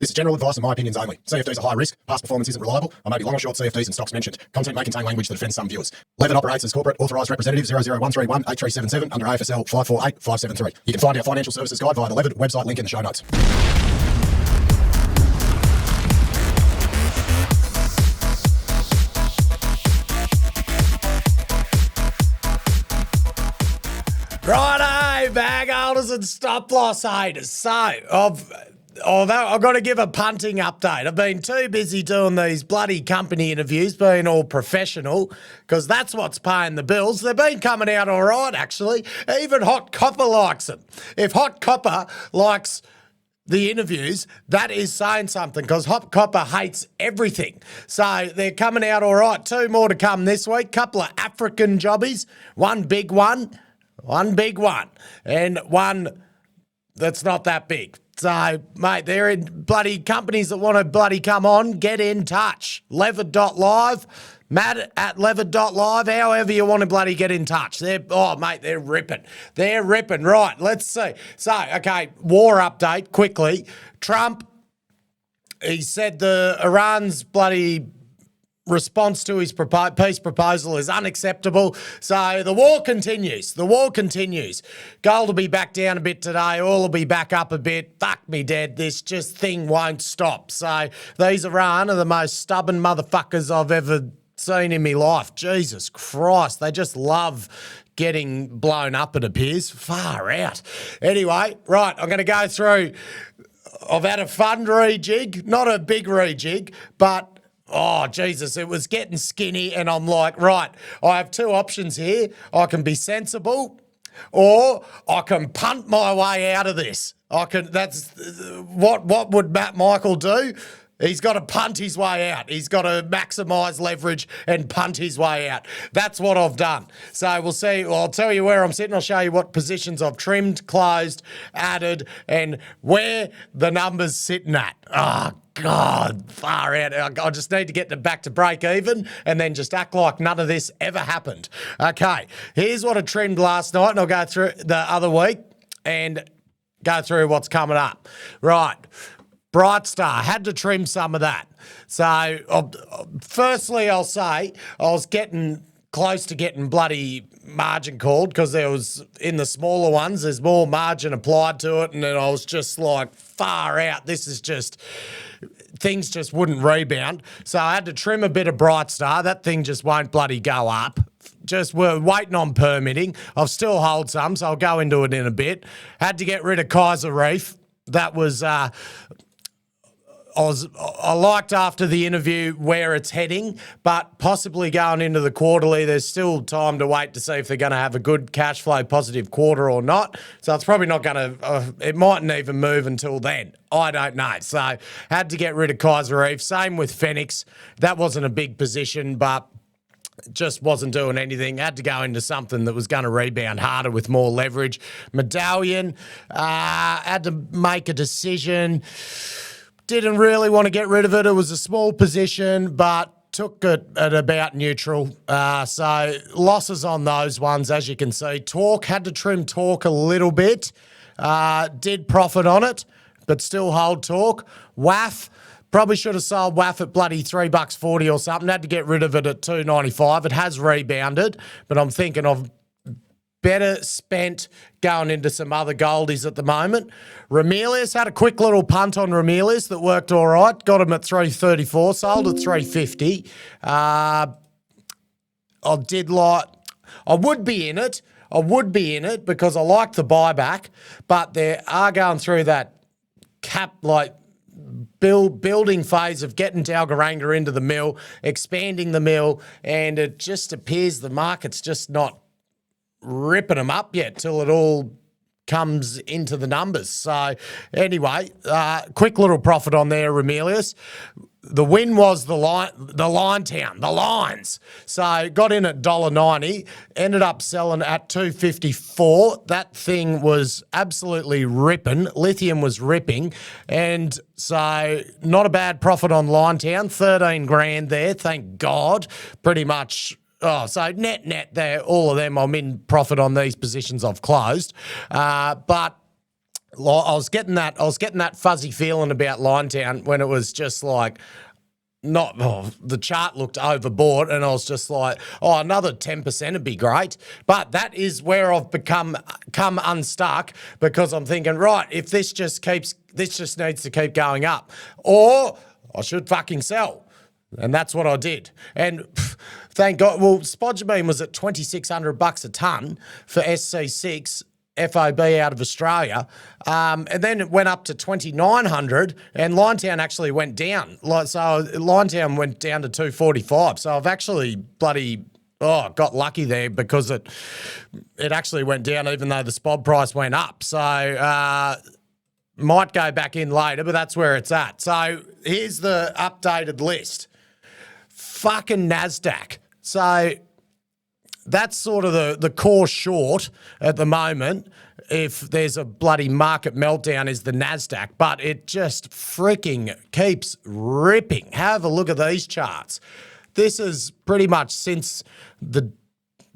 This is general advice and my opinions only. CFDs are high risk, past performance isn't reliable. I may be long or short CFDs and stocks mentioned. Content may contain language that offends some viewers. LEVRD operates as corporate authorised representative 001318377 under AFSL 548573. You can find our financial services guide via the LEVRD website link in the show notes. Righto, bag holders and stop loss haters. So, I've got to give a punting update. I've been too busy doing these bloody company interviews, being all professional, because that's what's paying the bills. They've been coming out all right, actually. Even Hot Copper likes them. If Hot Copper likes the interviews, that is saying something, because Hot Copper hates everything. So they're coming out all right. 2 more to come this week. Couple of African jobbies. One big one, and one that's not that big. So, mate, they're in bloody companies that want to bloody come on. Get in touch. LEVRD.live, Matt at LEVRD.live, however you want to bloody get in touch. They're ripping. They're ripping. Right, let's see. So, okay, war update quickly. Trump, he said the Iran's bloody response to his peace proposal is unacceptable. So the war continues. Gold will be back down a bit today. Oil will be back up a bit. Fuck me dead. This just thing won't stop. So these Iran are the most stubborn motherfuckers I've ever seen in my life. Jesus Christ. They just love getting blown up, it appears. Far out. Anyway, right, I'm going to go through. I've had a fun rejig. Not a big rejig, but oh, Jesus, it was getting skinny, and I'm like, right, I have 2 options here. I can be sensible, or I can punt my way out of this. That's what would Matt Michael do? He's got to punt his way out. He's got to maximise leverage and punt his way out. That's what I've done. So we'll see. Well, I'll tell you where I'm sitting. I'll show you what positions I've trimmed, closed, added, and where the number's sitting at. Oh, God, far out. I just need to get back to break even and then just act like none of this ever happened. Okay, here's what I trimmed last night, and I'll go through the other week and go through what's coming up. Right. Bright Star, had to trim some of that. So, firstly, I'll say I was getting close to getting bloody margin called, because there was, in the smaller ones, there's more margin applied to it, and then I was just like, far out. This is just, things just wouldn't rebound. So I had to trim a bit of Bright Star. That thing just won't bloody go up. Just we're waiting on permitting. I'll still hold some, so I'll go into it in a bit. Had to get rid of Kaiser Reef. That was... I liked after the interview where it's heading, but possibly going into the quarterly, there's still time to wait to see if they're going to have a good cash flow positive quarter or not. So it's probably not going to, it mightn't even move until then. I don't know. So had to get rid of Kaiser Reef. Same with Phoenix. That wasn't a big position, but just wasn't doing anything. Had to go into something that was going to rebound harder with more leverage. Medallion, had to make a decision. Didn't really want to get rid of it. It was a small position, but took it at about neutral. So losses on those ones, as you can see. Talk, had to trim Talk a little bit. Did profit on it, but still hold Talk. WAF, probably should have sold WAF at bloody $3.40 or something. Had to get rid of it at $2.95. It has rebounded, but I'm thinking of better spent going into some other goldies at the moment. Ramelius, had a quick little punt on Ramelius that worked all right. Got him at $3.34, sold at $3.50. I would be in it. Because I like the buyback, but they are going through that building phase of getting Dalgaranga into the mill, expanding the mill, and it just appears the market's just not ripping them up yet till it all comes into the numbers. So anyway, quick little profit on there, Ramelius. The win was the lines. So got in at $1.90, ended up selling at $2.54. That thing was absolutely ripping. Lithium was ripping. And so not a bad profit on Linetown, 13 grand there, thank God, pretty much. Oh, so net there, all of them, I'm in profit on these positions I've closed. But I was getting that fuzzy feeling about Linetown when it was just like the chart looked overbought, and I was just like, another 10% would be great. But that is where I've come unstuck, because I'm thinking, right, if this just needs to keep going up, or I should fucking sell. And that's what I did. And thank God, spodumene was at $2,600 a tonne for SC6 FOB out of Australia, and then it went up to 2,900, and Linetown actually went down. So Linetown went down to 245. So I've actually got lucky there, because it actually went down even though the spod price went up. So might go back in later, but that's where it's at. So here's the updated list. Fucking NASDAQ. So that's sort of the core short at the moment. If there's a bloody market meltdown, is the NASDAQ, but it just freaking keeps ripping. Have a look at these charts. This is pretty much since the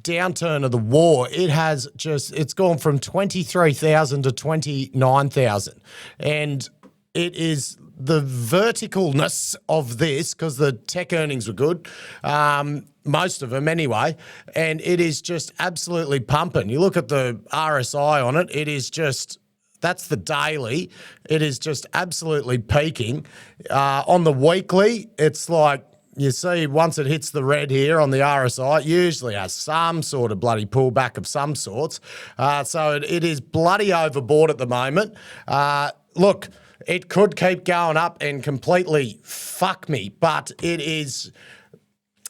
downturn of the war. It's gone from 23,000 to 29,000. And it is the verticalness of this, because the tech earnings were good, most of them anyway, and it is just absolutely pumping. You look at the RSI on it, that's the daily. It is just absolutely peaking. On the weekly, it's like, you see, once it hits the red here on the RSI, it usually has some sort of bloody pullback of some sorts. So it is bloody overbought at the moment. Look, it could keep going up and completely fuck me, but it is,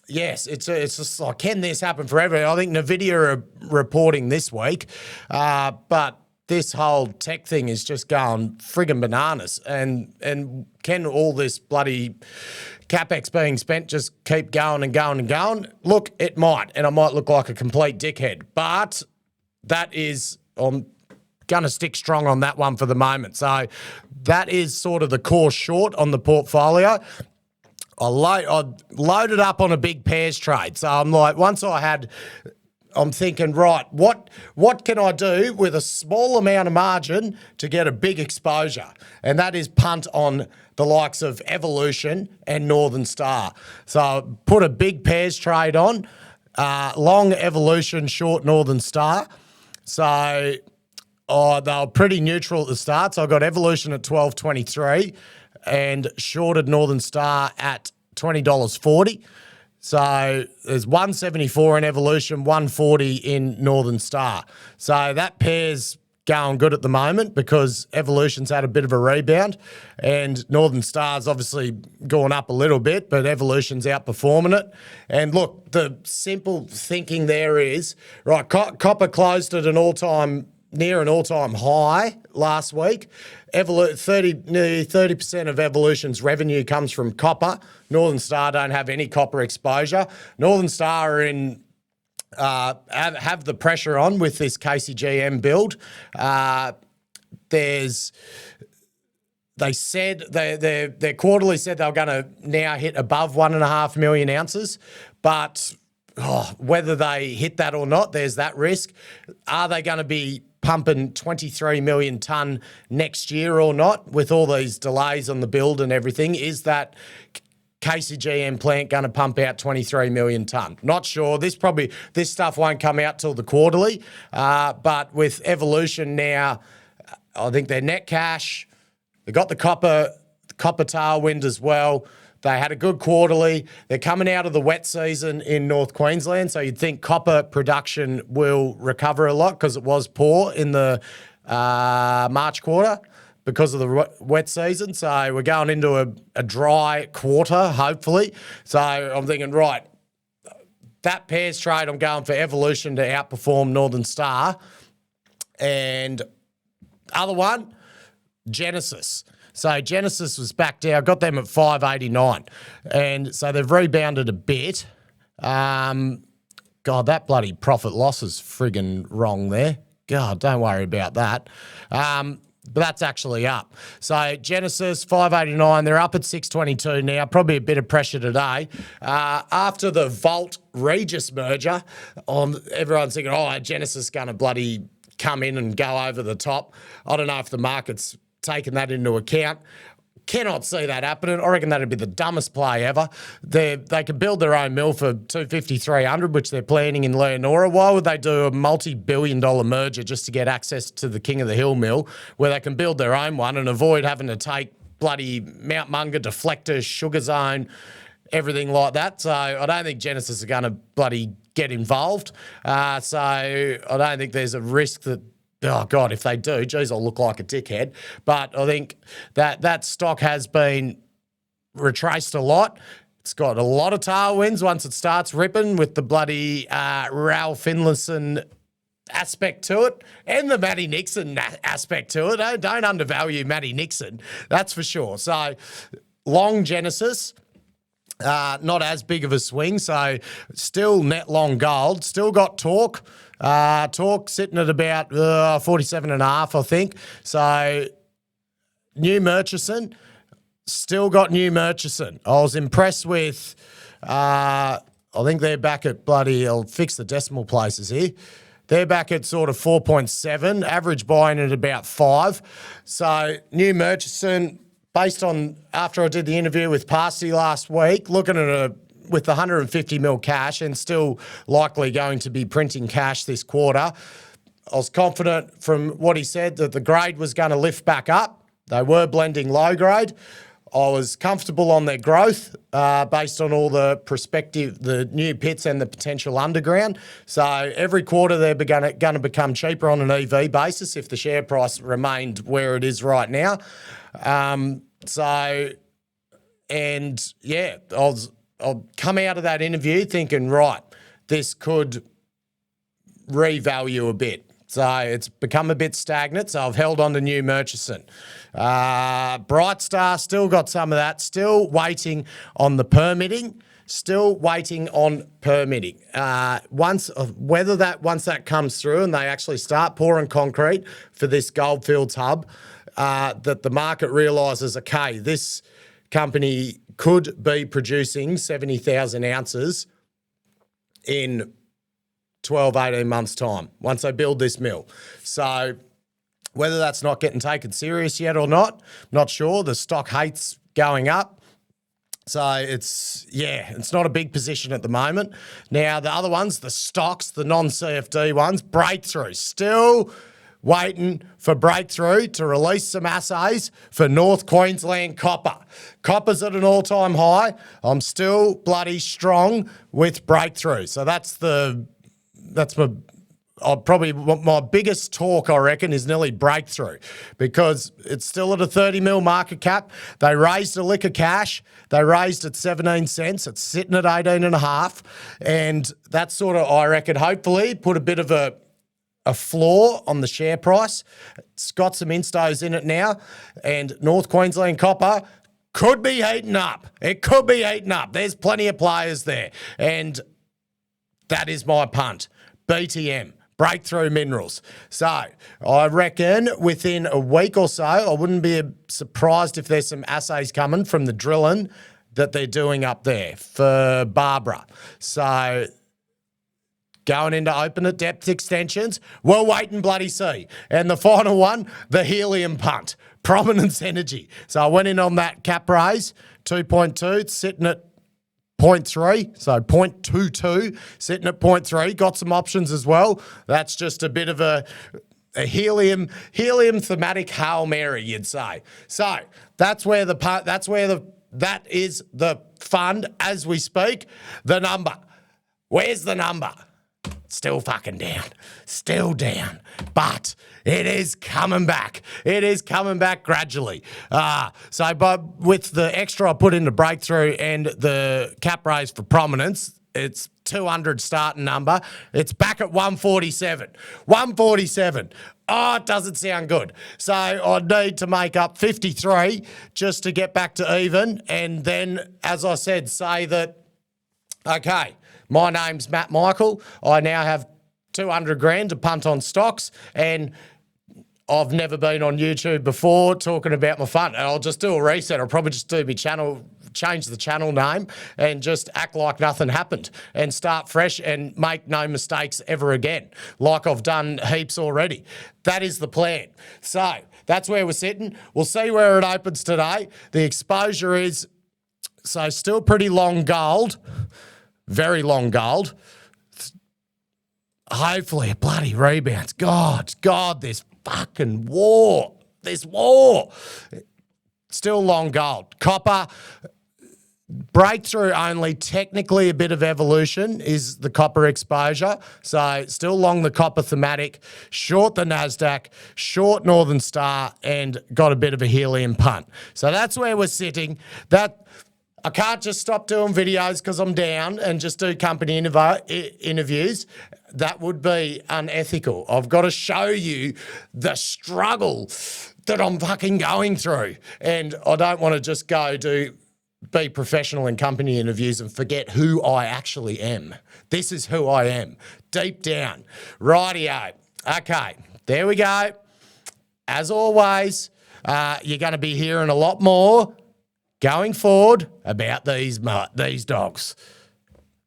yes, it's just like, can this happen forever? I think NVIDIA are reporting this week, but this whole tech thing is just going friggin' bananas. And can all this bloody CapEx being spent just keep going and going and going? Look, it might, and I might look like a complete dickhead, but that is, I'm going to stick strong on that one for the moment. So that is sort of the core short on the portfolio. I loaded up on a big pairs trade. So I'm like, I'm thinking, right, what can I do with a small amount of margin to get a big exposure? And that is punt on the likes of Evolution and Northern Star. So I put a big pairs trade on, long Evolution, short Northern Star. So they were pretty neutral at the start. So I got Evolution at $12.23 and shorted Northern Star at $20.40. So there's 174 in Evolution, 140 in Northern Star. So that pair's going good at the moment, because Evolution's had a bit of a rebound, and Northern Star's obviously gone up a little bit, but Evolution's outperforming it. And look, the simple thinking there is, right, copper closed at near an all-time high last week. Nearly 30% of Evolution's revenue comes from copper. Northern Star don't have any copper exposure. Northern Star are have the pressure on with this KCGM build. They said their quarterly said they were going to now hit above 1.5 million ounces, but whether they hit that or not, there's that risk. Are they going to be pumping 23 million tonne next year or not, with all these delays on the build and everything? Is that KCGM plant going to pump out 23 million tonne? Not sure. This stuff won't come out till the quarterly, but with Evolution now, I think their net cash, they got the copper tailwind as well. They had a good quarterly. They're coming out of the wet season in North Queensland, so you'd think copper production will recover a lot, because it was poor in the March quarter because of the wet season. So we're going into a dry quarter, hopefully. So I'm thinking, right, that pairs trade, I'm going for Evolution to outperform Northern Star. And other one, Genesis. So Genesis was back down, got them at 589. And so they've rebounded a bit. God, that bloody profit loss is friggin' wrong there. God, don't worry about that. But that's actually up. So Genesis, 589, they're up at 622 now, probably a bit of pressure today. After the Volt Regis merger, everyone's thinking, Genesis going to bloody come in and go over the top. I don't know if the market's taken that into account. Cannot see that happening. I reckon that'd be the dumbest play ever. They could build their own mill for $250, $300, which they're planning in Leonora. Why would they do a multi-billion-dollar merger just to get access to the King of the Hill mill, where they can build their own one and avoid having to take bloody Mount Munga deflectors, Sugar Zone, everything like that? So I don't think Genesis are going to bloody get involved. So I don't think there's a risk that, oh, God, if they do, geez, I'll look like a dickhead. But I think that stock has been retraced a lot. It's got a lot of tailwinds once it starts ripping with the bloody Ralph Finlayson aspect to it and the Matty Nixon aspect to it. Don't undervalue Matty Nixon, that's for sure. So long Genesis. Not as big of a swing, so still net long gold. Still got torque. Torque sitting at about 47.5, I think. So New Murchison, still got New Murchison. I was impressed with, I think they're back at bloody, I'll fix the decimal places here. They're back at sort of 4.7, average buying at about 5. So New Murchison, based on, after I did the interview with Parsy last week, looking at with the 150 mil cash and still likely going to be printing cash this quarter, I was confident from what he said that the grade was going to lift back up. They were blending low grade. I was comfortable on their growth based on all the prospective, the new pits and the potential underground. So every quarter they're going to become cheaper on an EV basis if the share price remained where it is right now. I'll come out of that interview thinking, right, this could revalue a bit. So it's become a bit stagnant, so I've held on to New Murchison. Bright Star, still got some of that, still waiting on the permitting, once that comes through and they actually start pouring concrete for this Goldfields hub, that the market realises, okay, this company could be producing 70,000 ounces in 12, 18 months' time once they build this mill. So whether that's not getting taken serious yet or not, not sure. The stock hates going up. So it's not a big position at the moment. Now, the other ones, the stocks, the non-CFD ones, Breakthrough, still waiting for Breakthrough to release some assays for North Queensland copper. Copper's at an all-time high. I'm still bloody strong with Breakthrough. So that's my biggest talk, I reckon, is nearly Breakthrough, because it's still at a 30 mil market cap. They raised a lick of cash. They raised at 17 cents. It's sitting at 18.5. And that's sort of, I reckon, hopefully put a bit of a floor on the share price. It's got some instos in it now. And North Queensland copper could be heating up. It could be heating up. There's plenty of players there. And that is my punt. BTM, Breakthrough Minerals. So I reckon within a week or so, I wouldn't be surprised if there's some assays coming from the drilling that they're doing up there for Barbara. So going into open at depth extensions, we'll wait and bloody see. And the final one, the helium punt, Prominence Energy. So I went in on that cap raise, 2.2, it's sitting at 0.3, so 0.22, sitting at 0.3. Got some options as well. That's just a bit of a helium thematic Hail Mary, you'd say. So that is the fund as we speak. The number. Where's the number? Still fucking down. Still down. But it is coming back. It is coming back gradually. But with the extra I put into Breakthrough and the cap raise for Prominence, it's 200 starting number. It's back at 147. 147. Oh, it doesn't sound good. So I need to make up 53 just to get back to even. And then, as I said, say that, okay, my name's Matt Michael. I now have 200 grand to punt on stocks, and I've never been on YouTube before talking about my fund. And I'll just do a reset. I'll probably just do my channel change the channel name and just act like nothing happened and start fresh and make no mistakes ever again, like I've done heaps already. That is the plan. So that's where we're sitting. We'll see where it opens today. The exposure is, so still pretty long gold, very long gold. Hopefully it bloody rebounds. God, this fucking war. This war. Still long gold. Copper, breakthrough only, technically a bit of evolution is the copper exposure. So still long the copper thematic, short the NASDAQ, short Northern Star, and got a bit of a helium punt. So that's where we're sitting. That I can't just stop doing videos because I'm down and just do company interviews. That would be unethical. I've got to show you the struggle that I'm fucking going through. And I don't want to just be professional in company interviews and forget who I actually am. This is who I am, deep down. Rightio. Okay, there we go. As always, you're going to be hearing a lot more going forward about these dogs.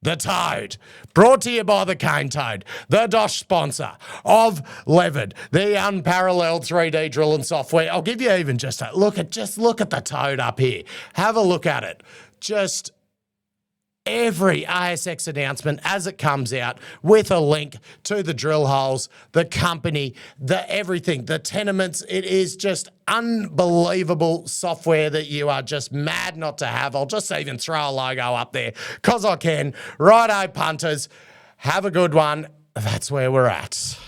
The Toad, brought to you by the Canetoad, the DOSH sponsor of LEVRD, the unparalleled 3D drilling software. I'll give you even just look at the Toad up here. Have a look at it. Just every ASX announcement as it comes out with a link to the drill holes, the company, the everything, the tenements. It is just unbelievable software that you are just mad not to have. I'll just even throw a logo up there because I can. Righto, punters. Have a good one. That's where we're at.